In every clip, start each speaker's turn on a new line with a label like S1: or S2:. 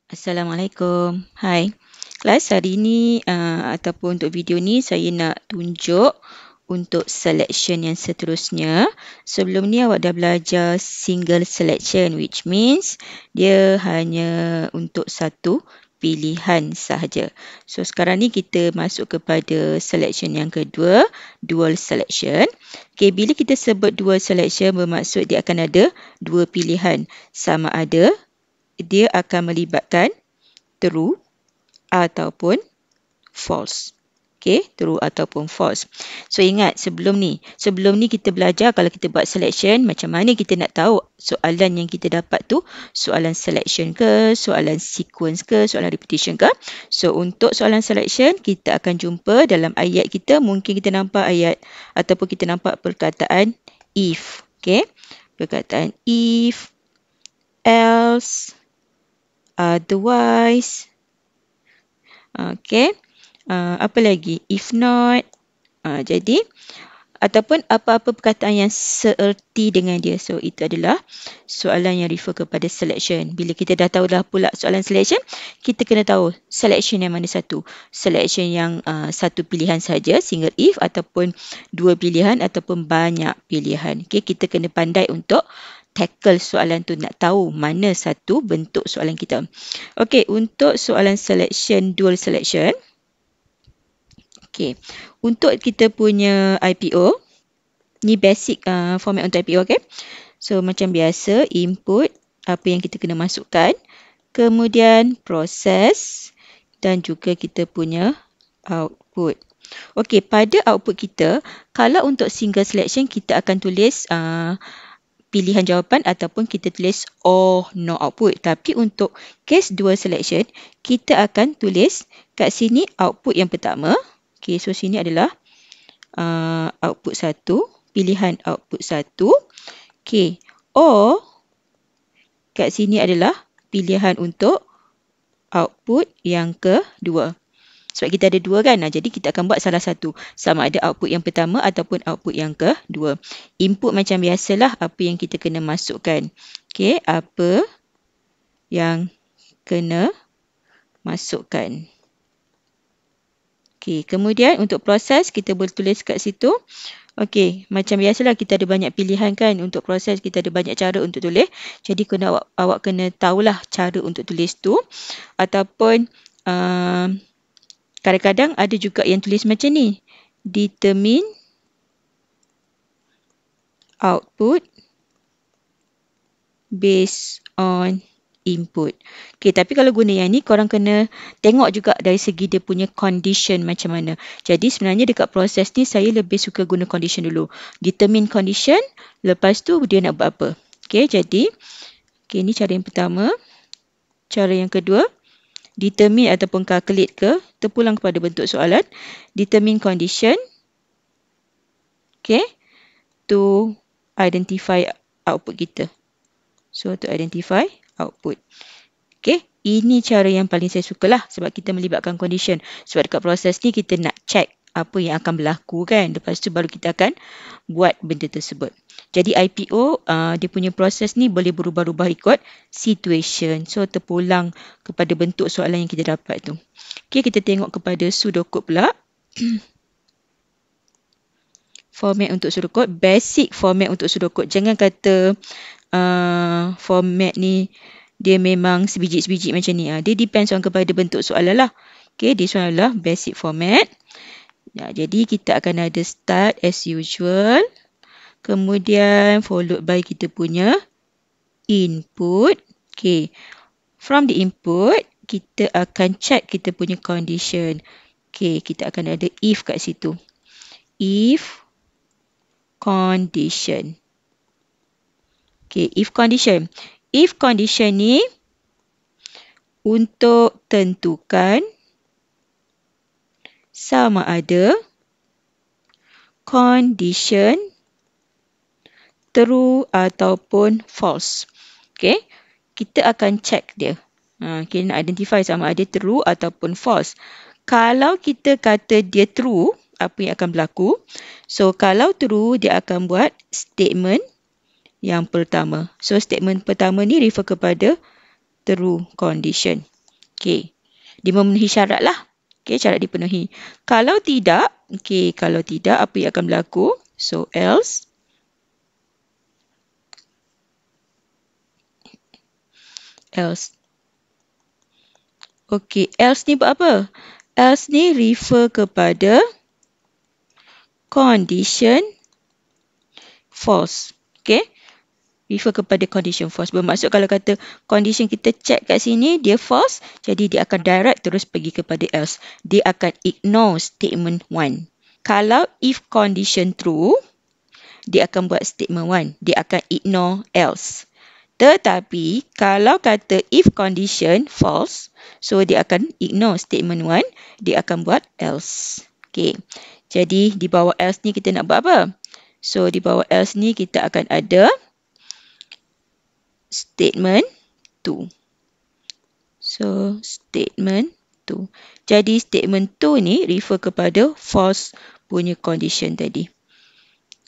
S1: Assalamualaikum. Hai. Kelas hari ini ataupun untuk video ni saya nak tunjuk untuk selection yang seterusnya. Sebelum ni awak dah belajar single selection, which means dia hanya untuk satu pilihan sahaja. So sekarang ni kita masuk kepada selection yang kedua, dual selection. Okay, bila kita sebut dual selection bermaksud dia akan ada dua pilihan. Sama ada dia akan melibatkan true ataupun false. Okay, true ataupun false. So ingat sebelum ni kita belajar kalau kita buat selection, macam mana kita nak tahu soalan yang kita dapat tu soalan selection ke, soalan sequence ke, soalan repetition ke. So untuk soalan selection, kita akan jumpa dalam ayat kita, mungkin kita nampak ayat ataupun kita nampak perkataan if. Okay, perkataan if, else, otherwise. Okay. Apa lagi? If not. Jadi, ataupun apa-apa perkataan yang seerti dengan dia. So, itu adalah soalan yang refer kepada selection. Bila kita dah tahu dah pula soalan selection, kita kena tahu selection yang mana satu. Selection yang satu pilihan saja, single if, ataupun dua pilihan, ataupun banyak pilihan. Okay, kita kena pandai untuk tackle soalan tu, nak tahu mana satu bentuk soalan kita. Okey, untuk soalan selection, dual selection. Okey, untuk kita punya IPO, ni basic format untuk IPO, okey. So, macam biasa, input, apa yang kita kena masukkan. Kemudian, proses dan juga kita punya output. Okey, pada output kita, kalau untuk single selection, kita akan tulis pilihan jawapan ataupun kita tulis or no output. Tapi untuk case dual selection, kita akan tulis kat sini output yang pertama. Okay, so sini adalah output 1, pilihan output 1. Okay, or kat sini adalah pilihan untuk output yang kedua. Sebab kita ada dua kan, jadi kita akan buat salah satu. Sama ada output yang pertama ataupun output yang kedua. Input macam biasalah apa yang kita kena masukkan. Okey, apa yang kena masukkan. Okey, kemudian untuk proses kita boleh tulis kat situ. Okey, macam biasalah kita ada banyak pilihan kan untuk proses, kita ada banyak cara untuk tulis. Jadi awak kena tahulah cara untuk tulis tu. Ataupun kadang-kadang ada juga yang tulis macam ni. Determine output based on input. Okay, tapi kalau guna yang ni, korang kena tengok juga dari segi dia punya condition macam mana. Jadi sebenarnya dekat proses ni, saya lebih suka guna condition dulu. Determine condition, lepas tu dia nak buat apa. Okay, jadi, okay, ni cara yang pertama. Cara yang kedua, determine ataupun calculate ke, terpulang kepada bentuk soalan. Determine condition. Okay. To identify output kita. So, to identify output. Okay. Ini cara yang paling saya suka lah. Sebab kita melibatkan condition. Sebab dekat proses ni kita nak check apa yang akan berlaku kan. Lepas tu baru kita akan buat benda tersebut. Jadi IPO, dia punya proses ni boleh berubah-ubah ikut situation. So, terpulang kepada bentuk soalan yang kita dapat tu. Okay, kita tengok kepada pseudocode pula. Format untuk pseudocode. Basic format untuk pseudocode. Jangan kata format ni dia memang sebiji-sebiji macam ni. Dia depends on kepada bentuk soalan lah. Okay, this one adalah basic format. Jadi, kita akan ada start as usual. Kemudian followed by kita punya input. Okay. From the input, kita akan check kita punya condition. Okay, kita akan ada if kat situ. If condition. Okay, if condition. If condition ni untuk tentukan sama ada condition true ataupun false. Okay, kita akan check dia. Kita nak identify sama ada true ataupun false. Kalau kita kata dia true, apa yang akan berlaku? So, kalau true, dia akan buat statement yang pertama. So, statement pertama ni refer kepada true condition. Okey. Dia memenuhi syarat lah. Okey, syarat dipenuhi. Kalau tidak, okey, kalau tidak, apa yang akan berlaku? So, else. Else. Okey, else ni buat apa? Else ni refer kepada condition false. Okey? Refer kepada condition false. Bermaksud kalau kata condition kita check kat sini, dia false, jadi dia akan direct terus pergi kepada else. Dia akan ignore statement 1. Kalau if condition true, dia akan buat statement 1. Dia akan ignore else. Tetapi kalau kata if condition false, so dia akan ignore statement 1, dia akan buat else. Okey. Jadi di bawah else ni kita nak buat apa? So di bawah else ni kita akan ada statement 2. So statement 2. Jadi statement 2 ni refer kepada false punya condition tadi.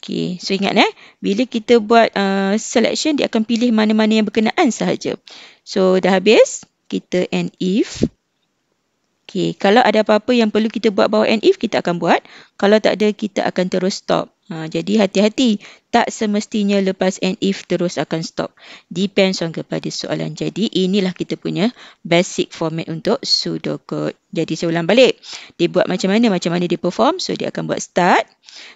S1: Okey, so ingat bila kita buat selection, dia akan pilih mana-mana yang berkenaan sahaja. So dah habis, kita and if. Okey, kalau ada apa-apa yang perlu kita buat bawah and if, kita akan buat. Kalau tak ada, kita akan terus stop. Jadi hati-hati, tak semestinya lepas and if terus akan stop. Depends on kepada soalan. Jadi inilah kita punya basic format untuk pseudocode. Jadi saya ulang balik. Dia buat macam mana dia perform. So dia akan buat start.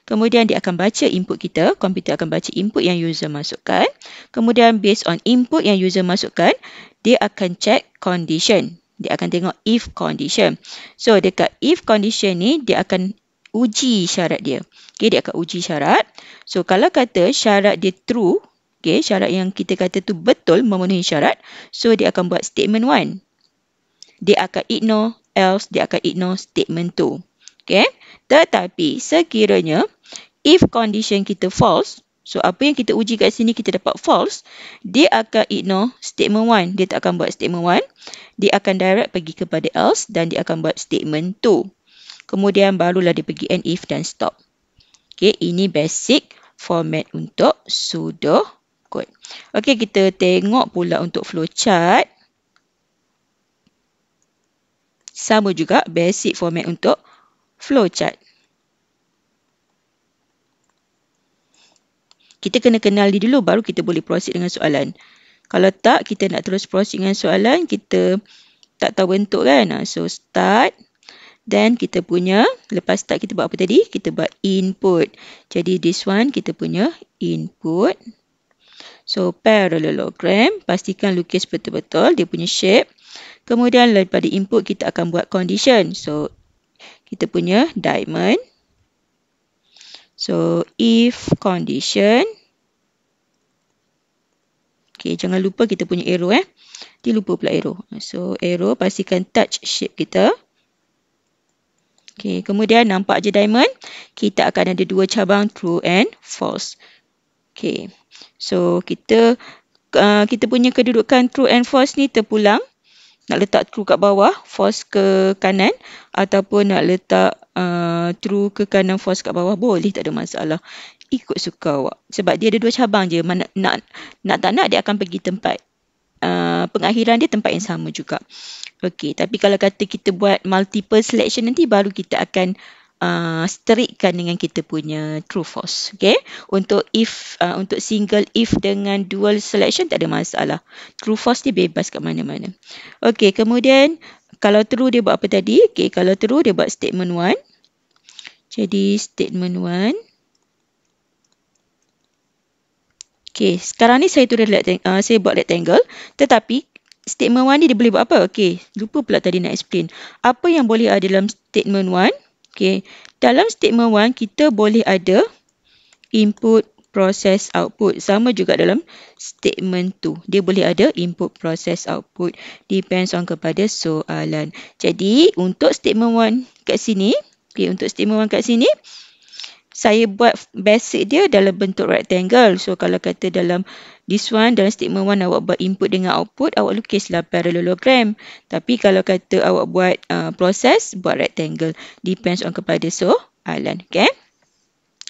S1: Kemudian dia akan baca input kita. Komputer akan baca input yang user masukkan. Kemudian based on input yang user masukkan, dia akan check condition. Dia akan tengok if condition. So dekat if condition ni, dia akan uji syarat dia. Okay, dia akan uji syarat. So kalau kata syarat dia true, okay, syarat yang kita kata tu betul memenuhi syarat, so dia akan buat statement 1. Dia akan ignore else, dia akan ignore statement 2. Okay. Tetapi sekiranya if condition kita false, so apa yang kita uji kat sini kita dapat false, dia akan ignore statement 1. Dia tak akan buat statement 1. Dia akan direct pergi kepada else dan dia akan buat statement 2. Kemudian barulah dia pergi and if dan stop. Okay, ini basic format untuk pseudocode. Okay, kita tengok pula untuk flowchart. Sama juga basic format untuk flowchart. Kita kena kenal dia dulu, baru kita boleh proceed dengan soalan. Kalau tak, kita nak terus proceed dengan soalan, kita tak tahu bentuk kan. So, start. Dan kita punya, lepas start kita buat apa tadi? Kita buat input. Jadi, this one kita punya input. So, parallelogram. Pastikan lukis betul-betul dia punya shape. Kemudian, daripada input kita akan buat condition. So, kita punya diamond. So, if condition. Okay, jangan lupa kita punya arrow. Dia lupa pula arrow. So, arrow pastikan touch shape kita. Okay, kemudian nampak je diamond. Kita akan ada 2 cabang, true and false. Okay, so kita punya kedudukan true and false ni terpulang. Nak letak true kat bawah, false ke kanan. Ataupun nak letak true ke kanan, false kat bawah. Boleh, tak ada masalah. Ikut suka awak. Sebab dia ada 2 cabang je. Nak tak nak, dia akan pergi tempat. Pengakhiran dia tempat yang sama juga. Okey, tapi kalau kata kita buat multiple selection nanti, baru kita akan strikkan dengan kita punya true false. Okey, untuk single if dengan dual selection tak ada masalah. True false dia bebas kat mana-mana. Okey, kemudian kalau true dia buat apa tadi? Okey, kalau true dia buat statement 1. Jadi statement 1. Okey, sekarang ni saya buat rectangle, tetapi statement 1 ni dia boleh buat apa? Okey, lupa pula tadi nak explain. Apa yang boleh ada dalam statement 1? Okey, dalam statement 1 kita boleh ada input, process, output. Sama juga dalam statement 2. Dia boleh ada input, process, output. Depends on kepada soalan. Jadi, untuk statement 1 kat sini, untuk statement 1 kat sini, saya buat basic dia dalam bentuk rectangle. So, kalau kata dalam this one, dalam statement 1 awak buat input dengan output, awak lukislah parallelogram. Tapi kalau kata awak buat proses, buat rectangle. Depends on kepada soalan. Okay?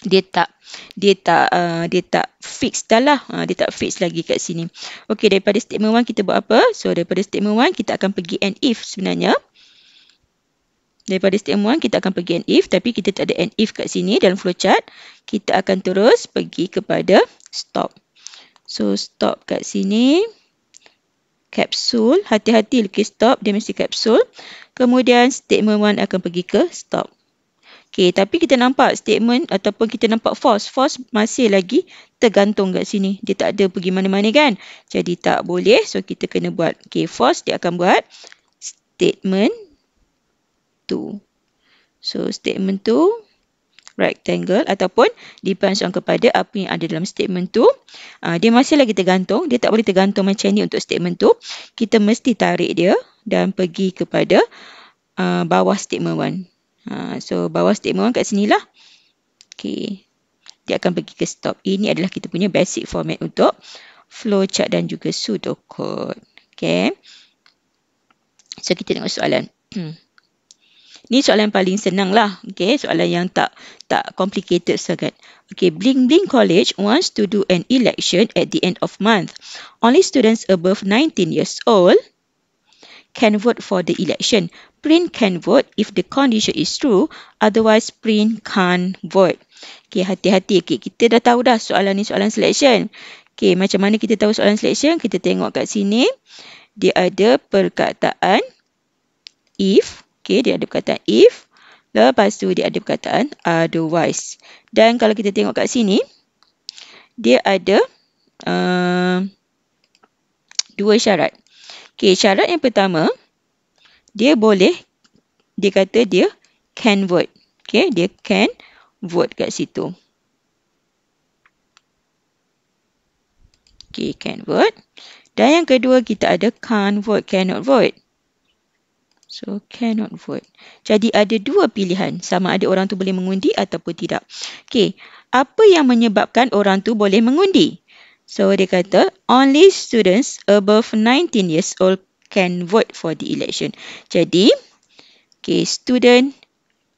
S1: dia tak fix dah lah. Dia tak fix lagi kat sini. Okey, daripada statement 1 kita buat apa? So daripada statement 1 kita akan pergi and if sebenarnya. Daripada statement 1 kita akan pergi and if, tapi kita tak ada and if kat sini dalam flowchart. Kita akan terus pergi kepada stop. So stop kat sini. Kapsul, hati-hati lukis stop, dia mesti kapsul. Kemudian statement 1 akan pergi ke stop. Okey, tapi kita nampak statement ataupun kita nampak false. False masih lagi tergantung kat sini. Dia tak ada pergi mana-mana kan? Jadi tak boleh. So kita kena buat. Okey, false dia akan buat statement 2. So statement 2 rectangle ataupun depends on kepada apa yang ada dalam statement tu. Dia masih lagi tergantung. Dia tak boleh tergantung macam ni untuk statement tu. Kita mesti tarik dia dan pergi kepada bawah statement 1. So bawah statement 1 kat sini lah. Okay. Dia akan pergi ke stop. Ini adalah kita punya basic format untuk flowchart dan juga pseudocode. Okay. So kita tengok soalan. Ni soalan paling senang lah. Okay, soalan yang tak complicated sangat. Okay, Bling Bling College wants to do an election at the end of month. Only students above 19 years old can vote for the election. Print can vote if the condition is true. Otherwise, Print can't vote. Okay, hati-hati. Okay, kita dah tahu dah soalan ni soalan selection. Okay, macam mana kita tahu soalan selection? Kita tengok kat sini. Dia ada perkataan if. Okay, dia ada perkataan if. Lepas tu dia ada perkataan otherwise. Dan kalau kita tengok kat sini, dia ada dua syarat. Okay, syarat yang pertama, dia kata dia can vote. Okay, dia can vote kat situ. Okay, can vote. Dan yang kedua, kita ada can't vote, cannot vote. So, cannot vote. Jadi, ada dua pilihan. Sama ada orang tu boleh mengundi ataupun tidak. Okay. Apa yang menyebabkan orang tu boleh mengundi? So, dia kata, only students above 19 years old can vote for the election. Jadi, okay, student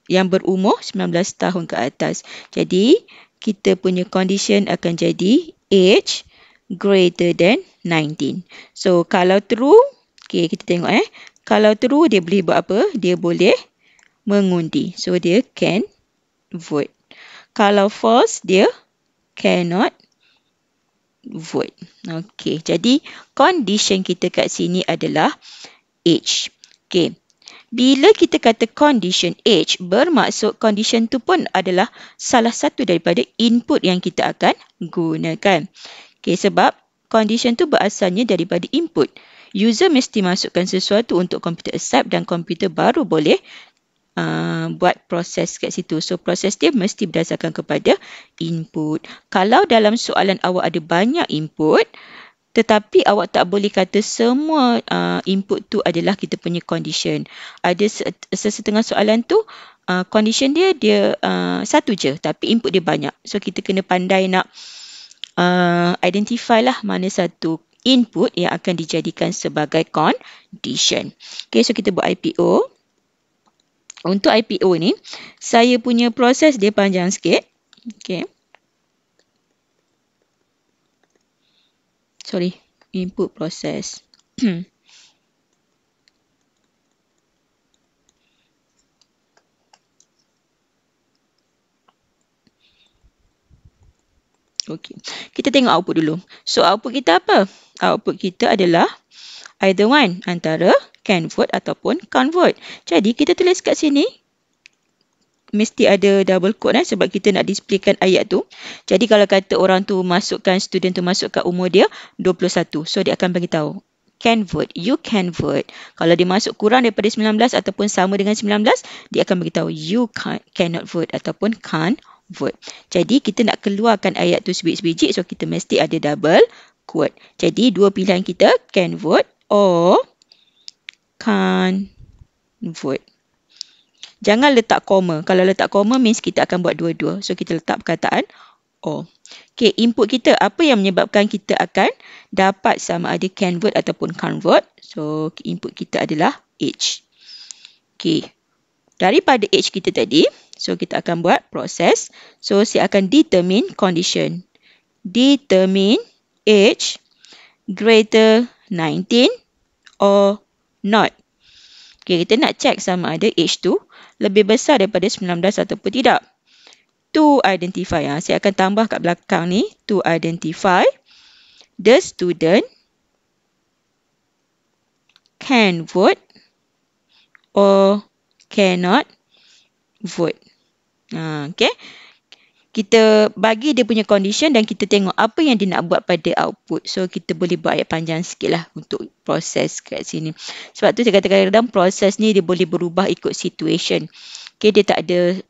S1: yang berumur 19 tahun ke atas. Jadi, kita punya condition akan jadi age greater than 19. So, kalau true, okay, kita tengok Kalau true, dia boleh buat apa? Dia boleh mengundi. So, dia can vote. Kalau false, dia cannot vote. Okey, jadi condition kita kat sini adalah age. Okey. Bila kita kata condition age, bermaksud condition tu pun adalah salah satu daripada input yang kita akan gunakan. Okey, sebab condition tu berasalnya daripada input. User mesti masukkan sesuatu untuk komputer accept dan komputer baru boleh buat proses kat situ. So, proses dia mesti berdasarkan kepada input. Kalau dalam soalan awak ada banyak input, tetapi awak tak boleh kata semua input tu adalah kita punya condition. Ada sesetengah soalan tu, condition dia satu je, tapi input dia banyak. So, kita kena pandai nak identify lah mana satu input yang akan dijadikan sebagai condition. Okay, so kita buat IPO. Untuk IPO ni, saya punya proses dia panjang sikit. Okay. Sorry, input proses. Okey. Kita tengok output dulu. So, output kita apa? Output kita adalah either one, antara can vote ataupun can't vote. Jadi, kita tulis kat sini. Mesti ada double quote sebab kita nak displaykan ayat tu. Jadi, kalau kata orang tu masukkan, student tu masukkan umur dia 21. So, dia akan bagi tahu. Can vote, you can vote. Kalau dia masuk kurang daripada 19 ataupun sama dengan 19, dia akan bagi tahu you cannot vote ataupun can't vote. Jadi, kita nak keluarkan ayat tu sebiji-sebiji. So, kita mesti ada double quote. Jadi, dua pilihan kita, can vote or can't vote. Jangan letak koma. Kalau letak koma means kita akan buat dua-dua. So, kita letak perkataan or. Okay, input kita. Apa yang menyebabkan kita akan dapat sama ada can vote ataupun can't vote? So, input kita adalah age. Okay. Daripada age kita tadi, So, kita akan buat proses. So, saya akan determine condition. Determine age greater 19 or not. Okay, kita nak check sama ada age tu lebih besar daripada 19 ataupun tidak. To identify, saya akan tambah kat belakang ni. To identify the student can vote or cannot vote. Okay. Kita bagi dia punya condition dan kita tengok apa yang dia nak buat pada output. So, kita boleh buat ayat panjang sikit lah untuk proses kat sini. Sebab tu saya kata kadang-kadang proses ni dia boleh berubah ikut situation. Okay, dia tak ada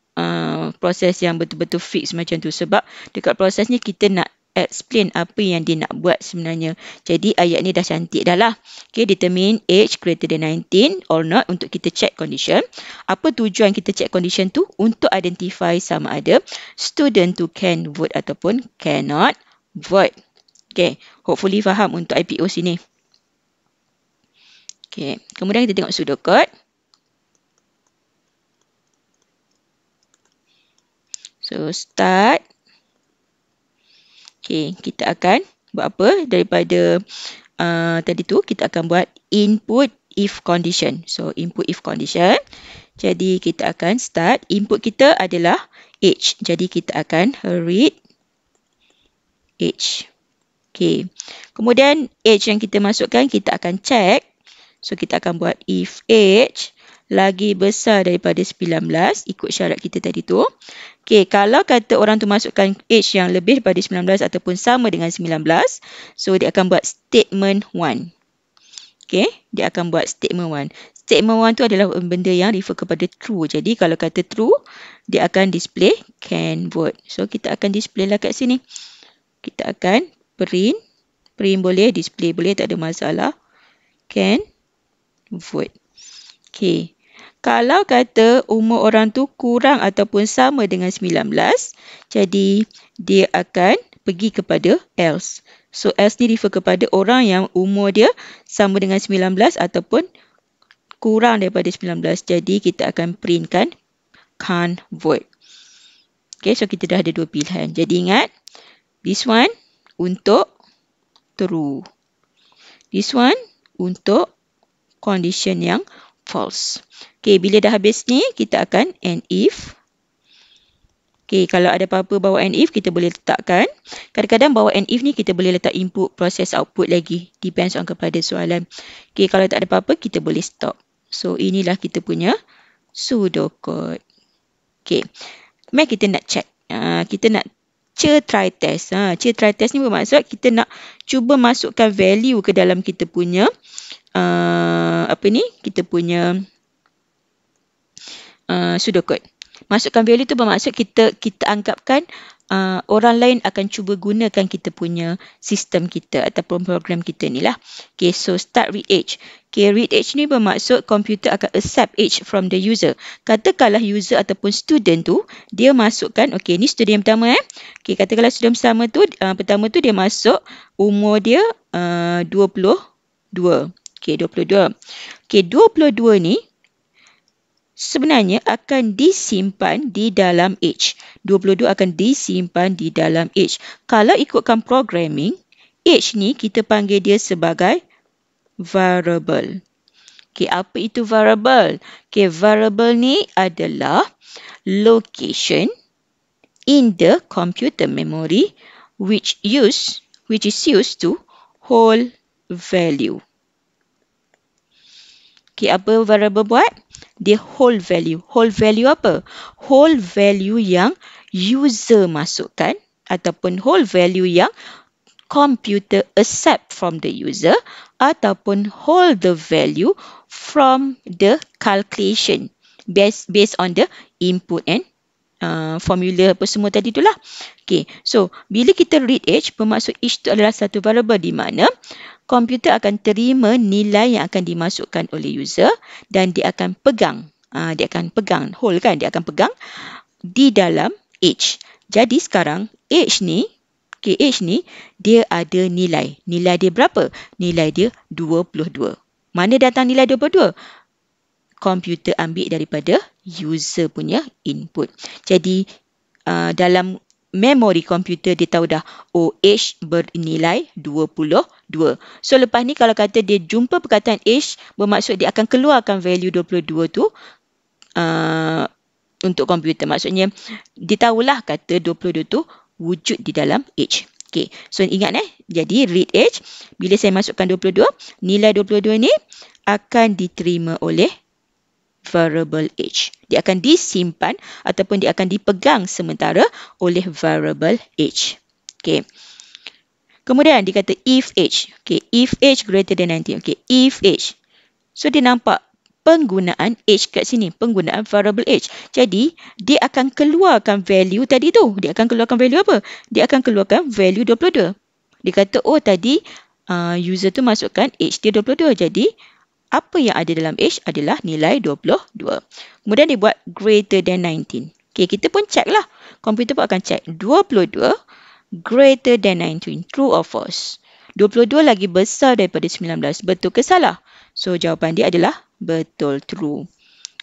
S1: proses yang betul-betul fix macam tu. Sebab dekat proses ni kita nak explain apa yang dia nak buat sebenarnya. Jadi ayat ni dah cantik dah lah. Okay, determine age greater than 19 or not untuk kita check condition. Apa tujuan kita check condition tu? Untuk identify sama ada student tu can vote ataupun cannot vote. Okay, hopefully faham untuk IPO sini. Okay, kemudian kita tengok pseudocode. So, start. Okay, kita akan buat apa? Daripada tadi tu, kita akan buat input if condition. So, input if condition. Jadi, kita akan start. Input kita adalah age. Jadi, kita akan read age. Okay. Kemudian, age yang kita masukkan, kita akan check. So, kita akan buat if age lagi besar daripada 19, ikut syarat kita tadi tu. Okay, kalau kata orang tu masukkan age yang lebih daripada 19 ataupun sama dengan 19, so dia akan buat statement 1. Okay, dia akan buat statement 1. Statement 1 tu adalah benda yang refer kepada true. Jadi, kalau kata true, dia akan display can vote. So, kita akan display lah kat sini. Kita akan print. Print boleh, display boleh, tak ada masalah. Can vote. Okay. Kalau kata umur orang tu kurang ataupun sama dengan 19, jadi dia akan pergi kepada else. So, else ni refer kepada orang yang umur dia sama dengan 19 ataupun kurang daripada 19. Jadi, kita akan printkan can't vote. Okay, so kita dah ada dua pilihan. Jadi, ingat, this one untuk true. This one untuk condition yang false. Okay, bila dah habis ni, kita akan and if. Okay, kalau ada apa-apa bawa and if, kita boleh letakkan. Kadang-kadang bawa and if ni, kita boleh letak input, proses, output lagi. Depends on kepada soalan. Okay, kalau tak ada apa-apa, kita boleh stop. So, inilah kita punya pseudocode. Okay, mari kita nak check. Kita nak try test. Try test ni bermaksud kita nak cuba masukkan value ke dalam kita punya kita punya pseudocode. Masukkan value tu bermaksud kita anggapkan orang lain akan cuba gunakan kita punya sistem kita ataupun program kita ni lah. Okay, so start read age. Okay, read age ni bermaksud komputer akan accept age from the user. Katakanlah user ataupun student tu, dia masukkan, okay, ni student yang pertama Okay, katakanlah student pertama tu dia masuk umur dia 22. Okay, 22. Okay, 22 ni sebenarnya akan disimpan di dalam age. 22 akan disimpan di dalam age. Kalau ikutkan programming, age ni kita panggil dia sebagai variable. Okay, apa itu variable? Okay, variable ni adalah location in the computer memory which is used to hold value. Okay, apa variable buat? Dia hold value. Hold value apa? Hold value yang user masukkan ataupun hold value yang computer accept from the user ataupun hold the value from the calculation based on the input and formula apa semua tadi itulah. Okay, so bila kita read age, bermaksud age itu adalah satu variable di mana komputer akan terima nilai yang akan dimasukkan oleh user dan dia akan pegang. Dia akan pegang, hold kan? Dia akan pegang di dalam age. Jadi sekarang age ni, okay, age ni dia ada nilai. Nilai dia berapa? Nilai dia 22. Mana datang nilai 22? komputer ambil daripada user punya input. Jadi dalam memori komputer dia tahu dah, oh age bernilai 22. So lepas ni kalau kata dia jumpa perkataan age, bermaksud dia akan keluarkan value 22 tu untuk komputer. Maksudnya dia tahulah kata 22 tu wujud di dalam age. Okay, so ingat jadi read age, bila saya masukkan 22, nilai 22 ni akan diterima oleh variable age. Dia akan disimpan ataupun dia akan dipegang sementara oleh variable age. Okay. Kemudian dia kata if age. Okay, if age greater than 19. Okay, if age. So dia nampak penggunaan age kat sini, penggunaan variable age. Jadi dia akan keluarkan value tadi tu. Dia akan keluarkan value apa? Dia akan keluarkan value 22. Dia kata oh tadi user tu masukkan age dia 22. Jadi apa yang ada dalam age adalah nilai 22. Kemudian dia buat greater than 19. Okay, kita pun check lah. Komputer pun akan check 22 greater than 19. True or false? 22 lagi besar daripada 19. Betul ke salah? So jawapan dia adalah betul, true.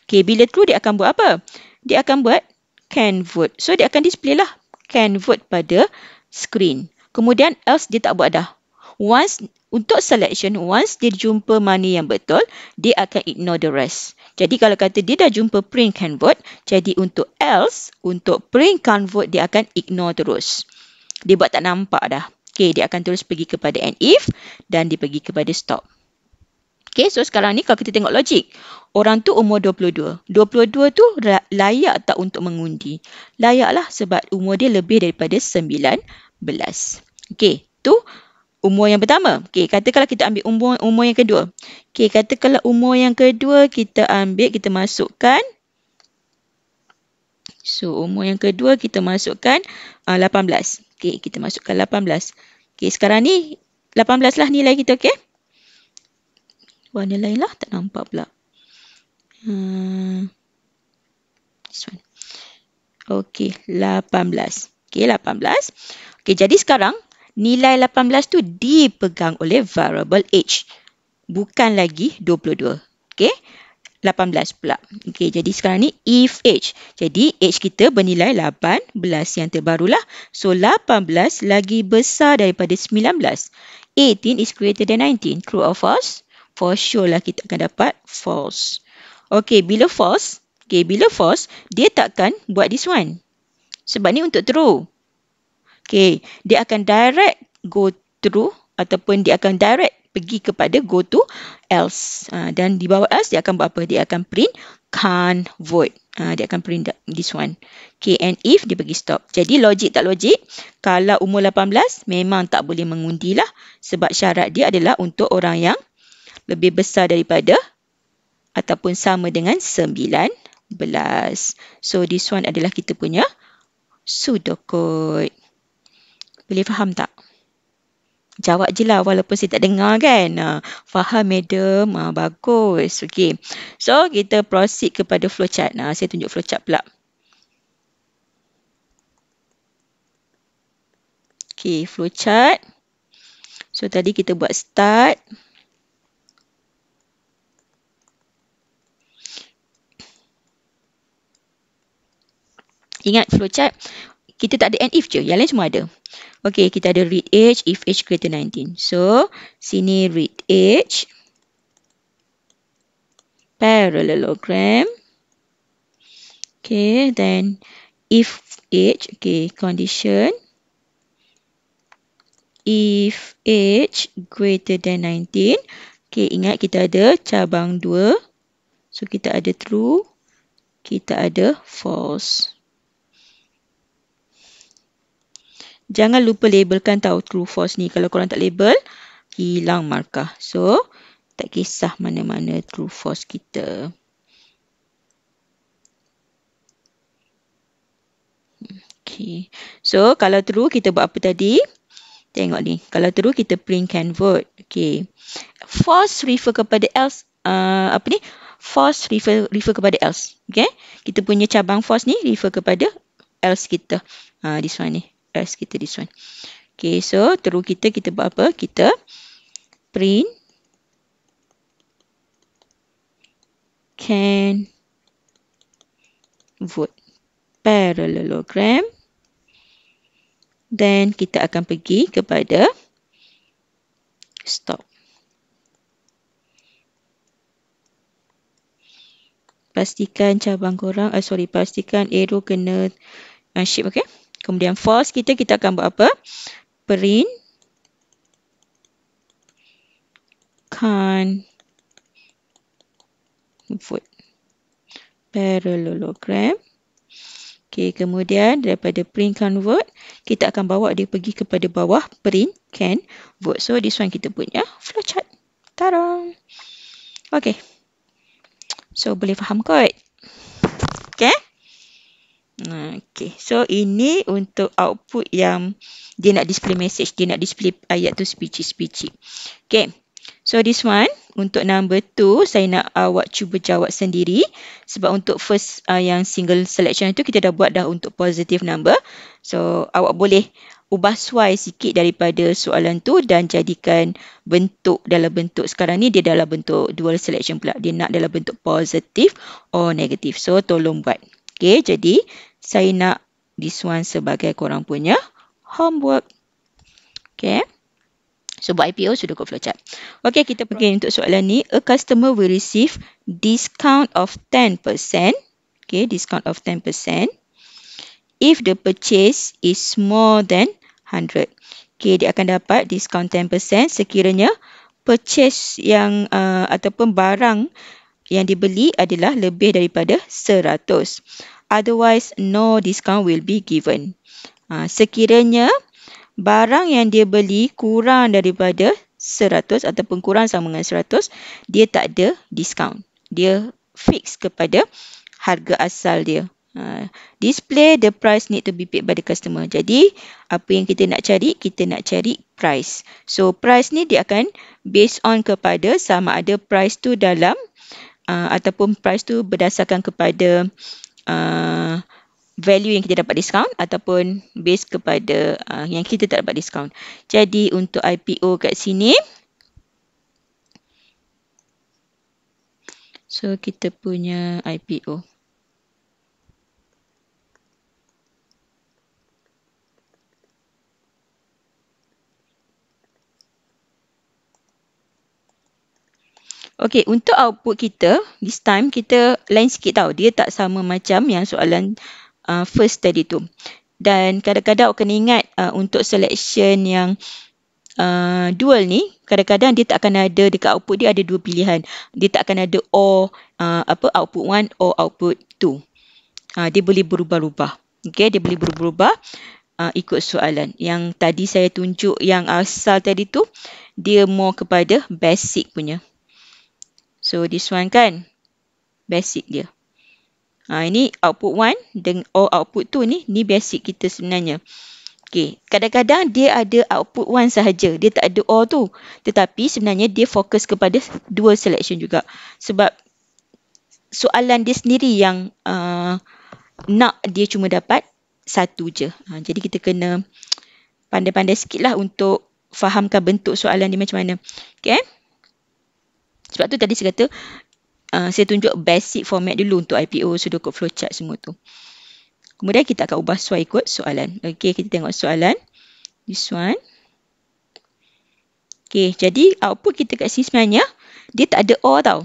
S1: Okay, bila true dia akan buat apa? Dia akan buat can vote. So dia akan display lah can vote pada screen. Kemudian else dia tak buat dah. Untuk selection, once dia jumpa mana yang betul, dia akan ignore the rest. Jadi kalau kata dia dah jumpa print can vote, jadi untuk else, untuk print can't vote, dia akan ignore terus. Dia buat tak nampak dah. Okay, dia akan terus pergi kepada and if dan dia pergi kepada stop. Okay, so sekarang ni kalau kita tengok logik, orang tu umur 22. 22 tu layak tak untuk mengundi? Layaklah sebab umur dia lebih daripada 19. Okay, tu umur yang pertama. Okay, katakanlah kita ambil umur yang kedua. Okay, katakanlah umur yang kedua kita ambil, kita masukkan. So, umur yang kedua kita masukkan 18. Okay, kita masukkan 18. Okay, sekarang ni 18 lah nilai kita, okay? Warna lain lah, tak nampak pula. This one. Okay, 18. Okay, 18. Okay, jadi sekarang nilai 18 tu dipegang oleh variable age. Bukan lagi 22. Okay, 18 pula. Okay, jadi sekarang ni if age. Jadi age kita bernilai 18 yang terbarulah. So 18 lagi besar daripada 19. 18 is greater than 19. True or false? For sure lah kita akan dapat false. Okay, bila false, dia takkan buat this one. Sebab ni untuk true. Okay, dia akan direct go through ataupun dia akan direct pergi kepada go to else. Dan di bawah else dia akan buat apa? Dia akan print can't vote. Dia akan print this one. Okay, and if dia pergi stop. Jadi logik tak logik? Kalau umur 18 memang tak boleh mengundi lah. Sebab syarat dia adalah untuk orang yang lebih besar daripada ataupun sama dengan 19. So this one adalah kita punya pseudocode. Boleh faham tak? Jawab je lah walaupun saya tak dengar kan. Faham madam? Bagus. Okay. So kita proceed kepada flowchart. Saya tunjuk flowchart pula. Okay, flowchart. So tadi kita buat start. Ingat flowchart, kita tak ada and if je. Yang lain semua ada. Okay, kita ada read age, if age greater 19. So, sini read age, parallelogram. Okay, then if age, okay, condition. If age greater than 19. Okay, ingat kita ada cabang 2. So, kita ada true, kita ada false. Jangan lupa labelkan tahu true false ni. Kalau korang tak label, hilang markah. So, tak kisah mana-mana true false kita. Okay. So, kalau true kita buat apa tadi? Tengok ni. Kalau true kita print can vote. Okay. False refer kepada else. Apa ni? False refer kepada else. Okay. Kita punya cabang false ni refer kepada else kita. This one ni. Else kita this one. Okay, so true kita buat apa? Kita print can vote. Parallelogram. Dan kita akan pergi kepada stop. Pastikan cabang korang, pastikan arrow kena shape, okey. Kemudian false kita akan buat apa? Print can't vote. Parallelogram. Okey, kemudian daripada print can't vote, kita akan bawa dia pergi kepada bawah print can vote. So this one kita punya flowchart. Tarang. Okey. So boleh faham kot? Okey. Okey. So ini untuk output yang dia nak display message, dia nak display ayat tu spicik-spicik. Okey. So this one untuk number 2 saya nak awak cuba jawab sendiri sebab untuk first yang single selection itu kita dah buat dah untuk positive number. So awak boleh ubah suai sikit daripada soalan tu dan jadikan bentuk dalam bentuk sekarang ni dia dalam bentuk dual selection pula. Dia nak dalam bentuk positive or negative. So tolong buat. Okay, jadi saya nak this one sebagai korang punya homework. Okay. So buat IPO sudah kot flowchart. Okay, kita pergi untuk soalan ni. A customer will receive discount of 10%. Okay, discount of 10%. If the purchase is more than 100. Okay, dia akan dapat diskaun 10% sekiranya purchase yang ataupun barang yang dibeli adalah lebih daripada 100. Otherwise, no discount will be given. Sekiranya barang yang dia beli kurang daripada 100 ataupun kurang sama dengan 100, dia tak ada diskaun. Dia fix kepada harga asal dia. Display the price need to be paid by the customer. Jadi apa yang kita nak cari? Kita nak cari price. So price ni dia akan based on kepada sama ada price tu dalam ataupun price tu berdasarkan kepada value yang kita dapat diskaun ataupun based kepada yang kita tak dapat diskaun. Jadi untuk IPO kat sini, so kita punya IPO. Okey, untuk output kita, this time kita lain sikit tau. Dia tak sama macam yang soalan first tadi tu. Dan kadang-kadang awak kena ingat untuk selection yang dual ni, kadang-kadang dia tak akan ada dekat output dia ada dua pilihan. Dia tak akan ada or output 1 or output 2. Dia boleh berubah-ubah. Okey, dia boleh berubah-ubah ikut soalan. Yang tadi saya tunjuk yang asal tadi tu, dia more kepada basic punya. So this one kan basic dia. Ini output 1 dengan output 2 ni basic kita sebenarnya. Okey, kadang-kadang dia ada output 1 sahaja. Dia tak ada OR tu. Tetapi sebenarnya dia fokus kepada dual selection juga. Sebab soalan dia sendiri yang nak dia cuma dapat satu je. Jadi kita kena pandai-pandai sikit lah untuk fahamkan bentuk soalan dia macam mana. Okey. Sebab tu tadi saya kata saya tunjuk basic format dulu untuk IPO, sudah ikut flowchart semua tu. Kemudian kita akan ubah suai ikut soalan. Okey, kita tengok soalan. This one. Okey, jadi output kita kat sini sebenarnya dia tak ada OR tau.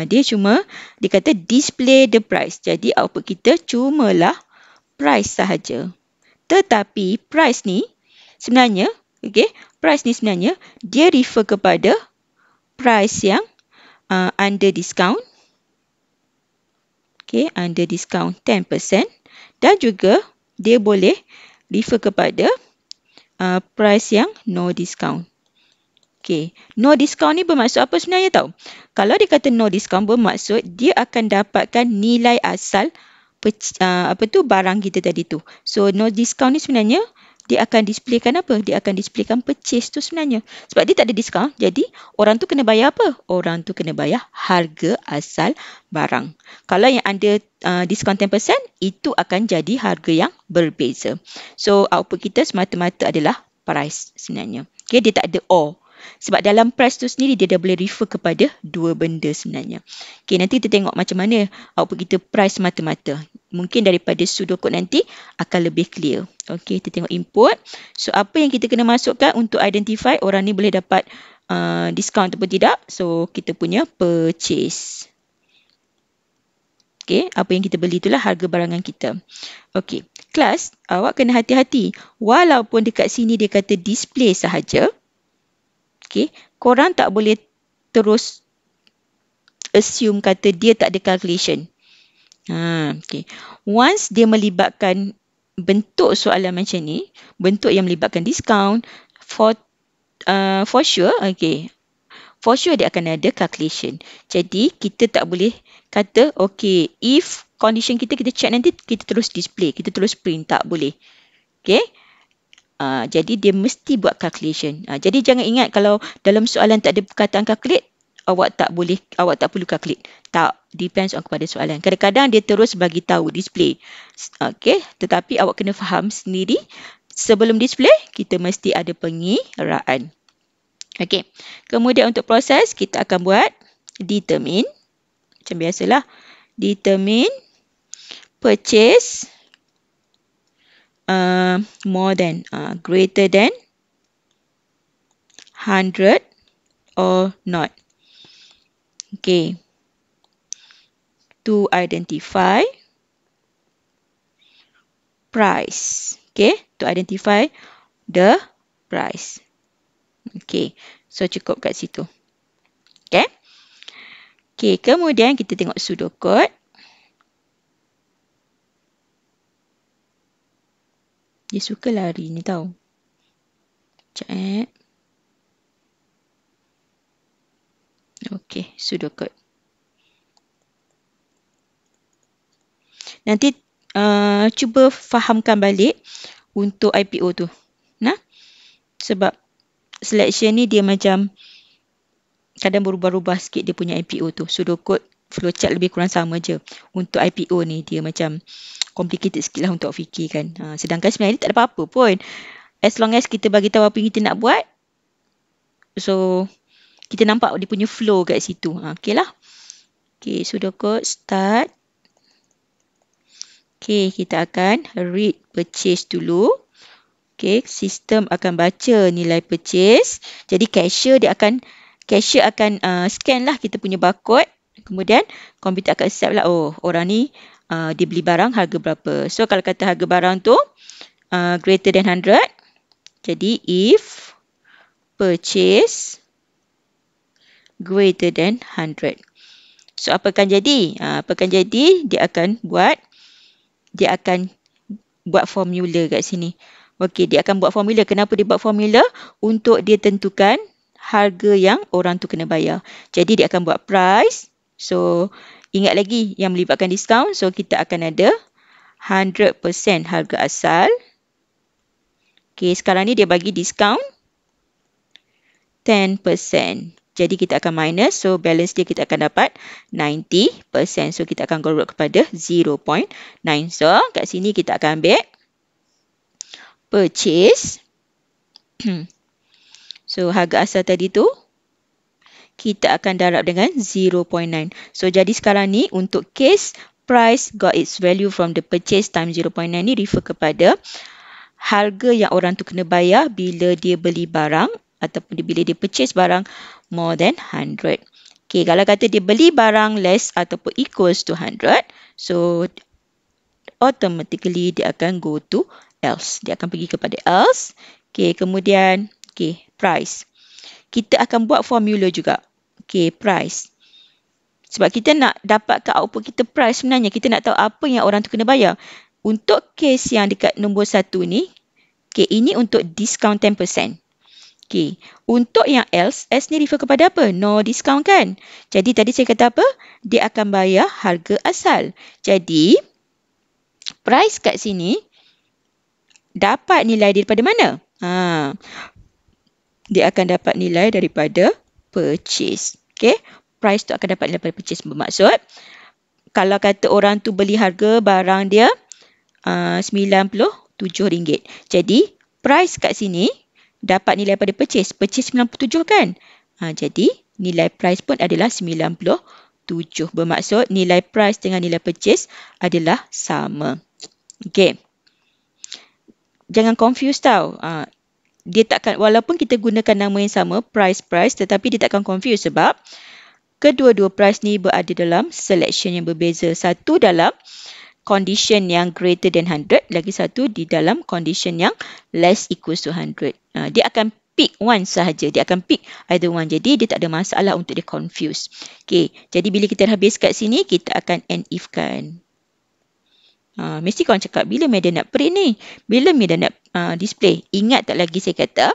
S1: Dia cuma dia kata display the price. Jadi output kita cumalah price sahaja. Tetapi price ni sebenarnya, okey, price ni sebenarnya dia refer kepada price yang under discount. Okay, under discount 10%. Dan juga dia boleh refer kepada price yang no discount. Okay, no discount ni bermaksud apa sebenarnya tau? Kalau dia kata no discount bermaksud dia akan dapatkan nilai asal barang kita tadi tu. So no discount ni sebenarnya dia akan displaykan apa? Dia akan displaykan purchase tu sebenarnya. Sebab dia tak ada diskaun. Jadi, orang tu kena bayar apa? Orang tu kena bayar harga asal barang. Kalau yang ada diskaun 10%, itu akan jadi harga yang berbeza. So, output kita semata-mata adalah price sebenarnya. Okay, dia tak ada OR. Sebab dalam price tu sendiri dia dah boleh refer kepada dua benda sebenarnya. Okey, nanti kita tengok macam mana output kita price mata-mata. Mungkin daripada pseudocode nanti akan lebih clear. Okey, kita tengok input. So, apa yang kita kena masukkan untuk identify orang ni boleh dapat diskaun ataupun tidak. So, kita punya purchase. Okey, apa yang kita beli itulah harga barangan kita. Okey, kelas, awak kena hati-hati. Walaupun dekat sini dia kata display sahaja, okey, korang tak boleh terus assume kata dia tak ada calculation. Okey. Once dia melibatkan bentuk soalan macam ni, bentuk yang melibatkan discount, for sure, okey, for sure dia akan ada calculation. Jadi, kita tak boleh kata, okay, if condition kita check nanti, kita terus display, kita terus print. Tak boleh. Okay. Jadi, dia mesti buat calculation. Jadi, jangan ingat kalau dalam soalan tak ada perkataan calculate, awak tak perlu calculate. Tak, depends on kepada soalan. Kadang-kadang dia terus bagi tahu display. Okay. Tetapi, awak kena faham sendiri, sebelum display, kita mesti ada pengiraan. Okey, kemudian untuk proses, kita akan buat determine. Macam biasalah, determine purchase more than, greater than 100 or not. Okey, to identify price. Okey, to identify the price. Okey, so cukup kat situ. Okey. Okey, kemudian kita tengok pseudocode. Dia suka lari ni tau. Sekejap. Okey, pseudocode. Nanti cuba fahamkan balik untuk IPO tu. Nah, sebab selection ni dia macam kadang berubah-ubah sikit dia punya IPO tu. Pseudocode flowchart lebih kurang sama je. Untuk IPO ni dia macam complicated sikit lah untuk fikirkan. Sedangkan sebenarnya tak ada apa-apa pun. As long as kita bagi tahu apa yang kita nak buat. So, kita nampak dia punya flow kat situ. Okay lah. Okay, pseudocode start. Okay, kita akan read purchase dulu. Okay, sistem akan baca nilai purchase. Jadi cashier akan scan lah kita punya barcode. Kemudian komputer akan accept lah, oh orang ni dia beli barang harga berapa. So kalau kata harga barang tu greater than 100. Jadi if purchase greater than 100. So apa akan jadi? Dia akan buat formula kat sini. Okey, dia akan buat formula. Kenapa dia buat formula? Untuk dia tentukan harga yang orang tu kena bayar. Jadi, dia akan buat price. So, ingat lagi yang melibatkan diskaun. So, kita akan ada 100% harga asal. Okey, sekarang ni dia bagi diskaun 10%. Jadi, kita akan minus. So, balance dia kita akan dapat 90%. So, kita akan convert kepada 0.9. So, kat sini kita akan ambil purchase. So, harga asal tadi tu kita akan darab dengan 0.9. So, jadi sekarang ni untuk case price got its value from the purchase times 0.9 ni refer kepada harga yang orang tu kena bayar bila dia beli barang ataupun bila dia purchase barang more than 100. Okay, kalau kata dia beli barang less ataupun equals to 100, so automatically dia akan go to else. Dia akan pergi kepada else. Okay, kemudian price. Kita akan buat formula juga. Okay, price. Sebab kita nak dapatkan output kita price sebenarnya. Kita nak tahu apa yang orang tu kena bayar. Untuk case yang dekat nombor 1 ni, okay, ini untuk discount 10%. Okay, untuk yang else, else ni refer kepada apa? No discount kan? Jadi tadi saya kata apa? Dia akan bayar harga asal. Jadi, price kat sini dapat nilai daripada mana? Dia akan dapat nilai daripada purchase. Okay, price tu akan dapat nilai daripada purchase. Bermaksud, kalau kata orang tu beli harga barang dia RM97. Jadi, price kat sini dapat nilai pada purchase. Purchase 97 kan? Jadi nilai price pun adalah 97. Bermaksud nilai price dengan nilai purchase adalah sama. Okey. Jangan confuse tau. Dia takkan, walaupun kita gunakan nama yang sama, price, tetapi dia takkan confuse sebab kedua-dua price ni berada dalam selection yang berbeza. Satu dalam condition yang greater than 100, lagi satu di dalam condition yang less equals to 100. Dia akan pick one sahaja. Dia akan pick either one. Jadi dia tak ada masalah untuk dia confuse. Okay. Jadi bila kita dah habis kat sini, kita akan end if kan. Mesti korang cakap, bila Medan nak print ni? Bila Medan nak display? Ingat tak lagi saya kata,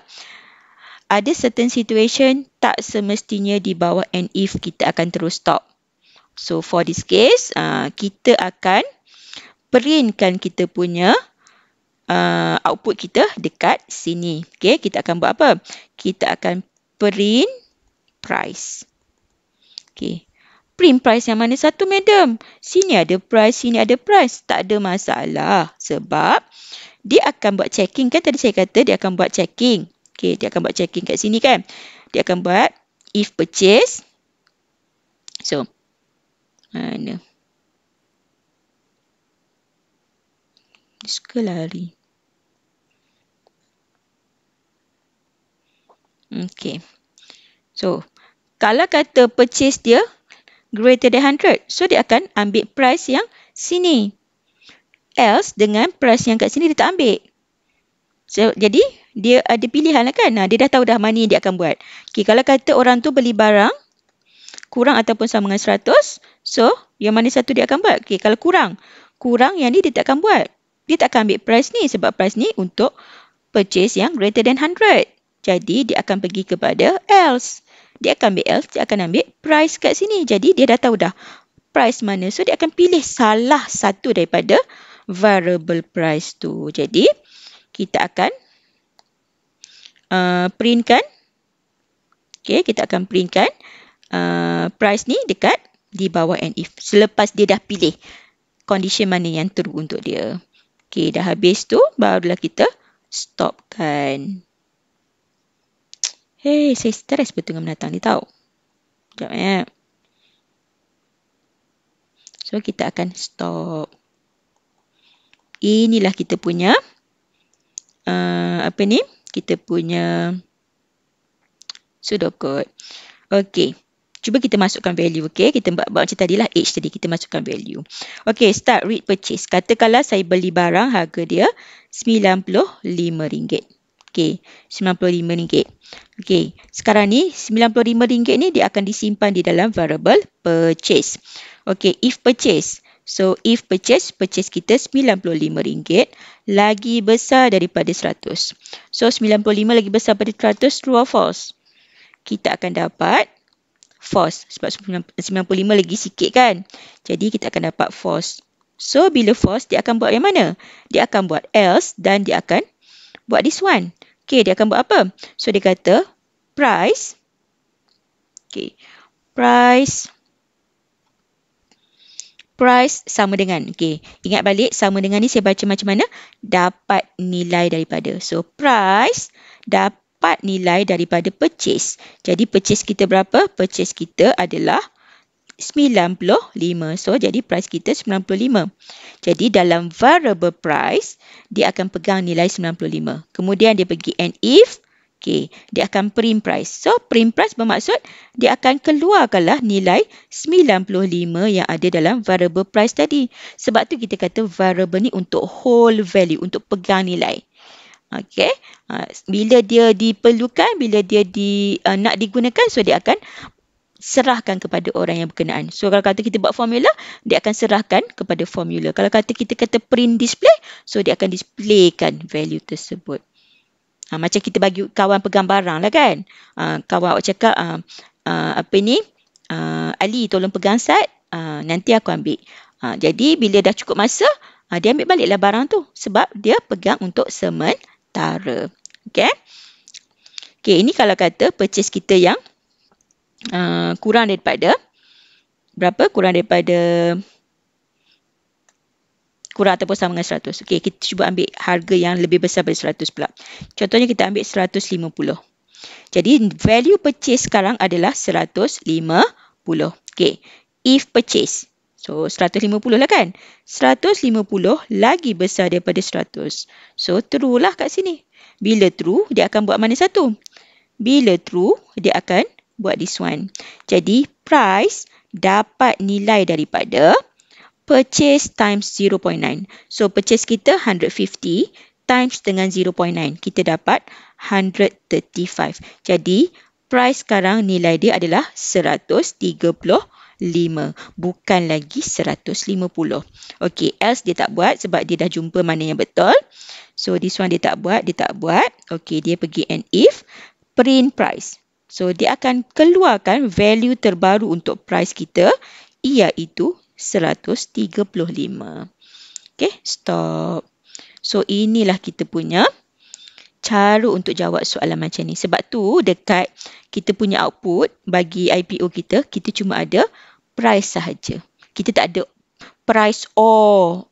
S1: ada certain situation tak semestinya di bawah and if kita akan terus stop. So for this case, kita akan printkan kita punya output kita dekat sini. Okay, kita akan buat apa? Kita akan print price. Okay. Print price yang mana satu, madam? Sini ada price, sini ada price. Tak ada masalah. Sebab dia akan buat checking. Kan tadi saya kata dia akan buat checking. Okay, dia akan buat checking kat sini kan. Dia akan buat if purchase. So, mana? Dia suka lari. Okay. So, kalau kata purchase dia greater than 100. So, dia akan ambil price yang sini. Else, dengan price yang kat sini, dia tak ambil. So, jadi, dia ada pilihan lah kan. Dia dah tahu dah mana dia akan buat. Okay, kalau kata orang tu beli barang, kurang ataupun sama dengan 100. So, yang mana satu dia akan buat? Okay, kalau kurang. Kurang yang ni dia tak akan buat. Dia tak akan ambil price ni. Sebab price ni untuk purchase yang greater than 100. Jadi, dia akan pergi kepada else. Dia akan ambil else, dia akan ambil price kat sini. Jadi, dia dah tahu dah price mana. So, dia akan pilih salah satu daripada variable price tu. Jadi, kita akan printkan. Okay, kita akan printkan price ni dekat di bawah and if. Selepas dia dah pilih condition mana yang true untuk dia. Okay, dah habis tu, barulah kita stopkan. Hei, saya stres betul dengan menatang ni tau. Sekejap ya. So, kita akan stop. Inilah kita punya, apa ni? Kita punya pseudocode. Okey. Cuba kita masukkan value. Okey, kita buat macam tadi lah. Age tadi, kita masukkan value. Okey, start read purchase. Katakanlah saya beli barang, harga dia RM95. Okey, RM95. Okey, sekarang ni RM95 ni dia akan disimpan di dalam variable purchase. Okey, if purchase. So, if purchase kita RM95 lagi besar daripada 100. So, 95 lagi besar daripada 100, true or false? Kita akan dapat false. Sebab 95 lagi sikit kan? Jadi, kita akan dapat false. So, bila false, dia akan buat yang mana? Dia akan buat else dan dia akan buat this one. Okay, dia akan buat apa? So, dia kata price. Okay, price sama dengan. Okay, ingat balik sama dengan ni saya baca macam mana? Dapat nilai daripada. So, price dapat nilai daripada purchase. Jadi, purchase kita berapa? Purchase kita adalah 95. So, jadi price kita 95. Jadi, dalam variable price, dia akan pegang nilai 95. Kemudian, dia pergi and if. Okay, dia akan print price. So, print price bermaksud dia akan keluarkanlah nilai 95 yang ada dalam variable price tadi. Sebab tu kita kata variable ni untuk whole value, untuk pegang nilai. Okay, bila dia diperlukan, bila dia nak digunakan, so dia akan serahkan kepada orang yang berkenaan. So, kalau kata kita buat formula, dia akan serahkan kepada formula. Kalau kita kata print display, so dia akan displaykan value tersebut. Macam kita bagi kawan pegang barang lah kan. Kawan awak cakap, apa ni, Ali tolong pegang sad, nanti aku ambil. Jadi, bila dah cukup masa, dia ambil baliklah barang tu. Sebab dia pegang untuk sementara. Okay. Okay, ini kalau kata purchase kita yang kurang daripada berapa? Kurang daripada kurang ataupun sama dengan 100. Okey, kita cuba ambil harga yang lebih besar daripada 100 pula. Contohnya kita ambil 150. Jadi value purchase sekarang adalah 150. Okey, if purchase. So 150 lah kan. 150 lagi besar daripada 100. So true lah kat sini. Bila true, dia akan buat mana satu? Bila true, dia akan buat this one. Jadi price dapat nilai daripada purchase times 0.9. So purchase kita 150 times dengan 0.9. Kita dapat 135. Jadi price sekarang nilai dia adalah 135. Bukan lagi 150. Okey, else dia tak buat sebab dia dah jumpa mana yang betul. So this one dia tak buat. Okey, dia pergi and if print price. So dia akan keluarkan value terbaru untuk price kita, iaitu 135. Okay, stop. So inilah kita punya cara untuk jawab soalan macam ni. Sebab tu dekat kita punya output bagi IPO kita, kita cuma ada price sahaja. Kita tak ada price or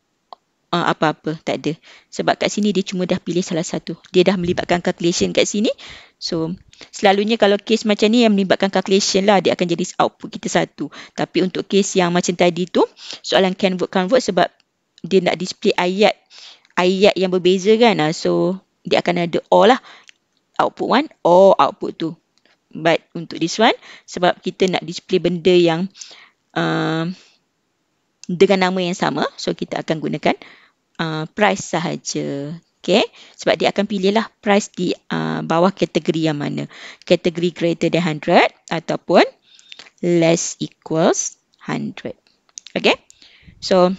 S1: apa-apa, tak ada. Sebab kat sini dia cuma dah pilih salah satu. Dia dah melibatkan calculation kat sini. So selalunya kalau case macam ni yang melibatkan calculation lah, dia akan jadi output kita satu. Tapi untuk case yang macam tadi tu, soalan convert sebab dia nak display ayat yang berbeza kan. So dia akan ada or lah. Output 1 or output 2. But untuk this one, sebab kita nak display benda yang dengan nama yang sama, so kita akan gunakan price sahaja. Okay, sebab dia akan pilihlah price di bawah kategori yang mana. Kategori greater than 100 ataupun less equals 100. Okay, so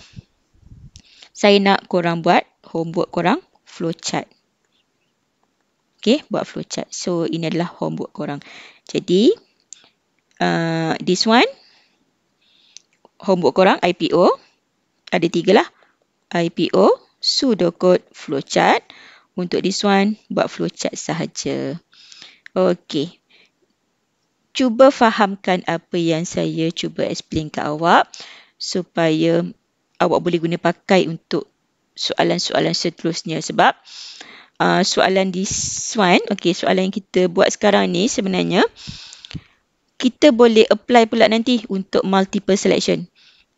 S1: saya nak korang buat homework korang flowchart. Okay, buat flowchart. So ini adalah homework korang. Jadi this one homework korang IPO ada 3 lah. IPO, pseudocode, flowchart. Untuk this one, buat flowchart sahaja. Okey. Cuba fahamkan apa yang saya cuba explain ke awak supaya awak boleh guna pakai untuk soalan-soalan seterusnya. Sebab soalan this one, okey, soalan yang kita buat sekarang ni sebenarnya kita boleh apply pula nanti untuk multiple selection.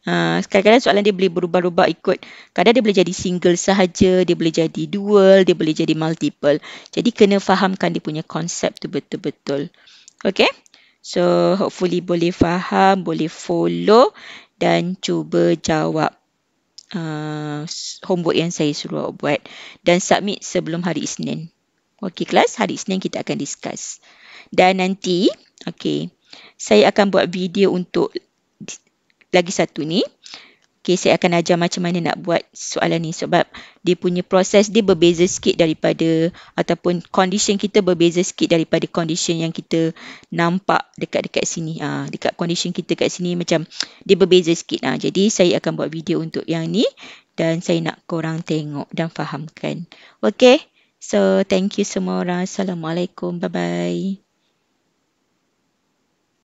S1: Kadang-kadang soalan dia boleh berubah-ubah ikut. Kadang dia boleh jadi single sahaja, dia boleh jadi dual, dia boleh jadi multiple. Jadi kena fahamkan dia punya konsep tu betul-betul. Okay? So hopefully boleh faham, boleh follow dan cuba jawab homework yang saya suruh buat. Dan submit sebelum hari Isnin. Okay kelas, hari Isnin kita akan discuss. Dan nanti, okay, saya akan buat video untuk lagi satu ni. Okay, saya akan ajar macam mana nak buat soalan ni sebab dia punya proses dia berbeza sikit daripada ataupun condition kita berbeza sikit daripada condition yang kita nampak dekat sini. Dekat condition kita kat sini macam dia berbeza sikit. Jadi saya akan buat video untuk yang ni dan saya nak korang tengok dan fahamkan. Okay, so thank you semua orang. Assalamualaikum. Bye-bye.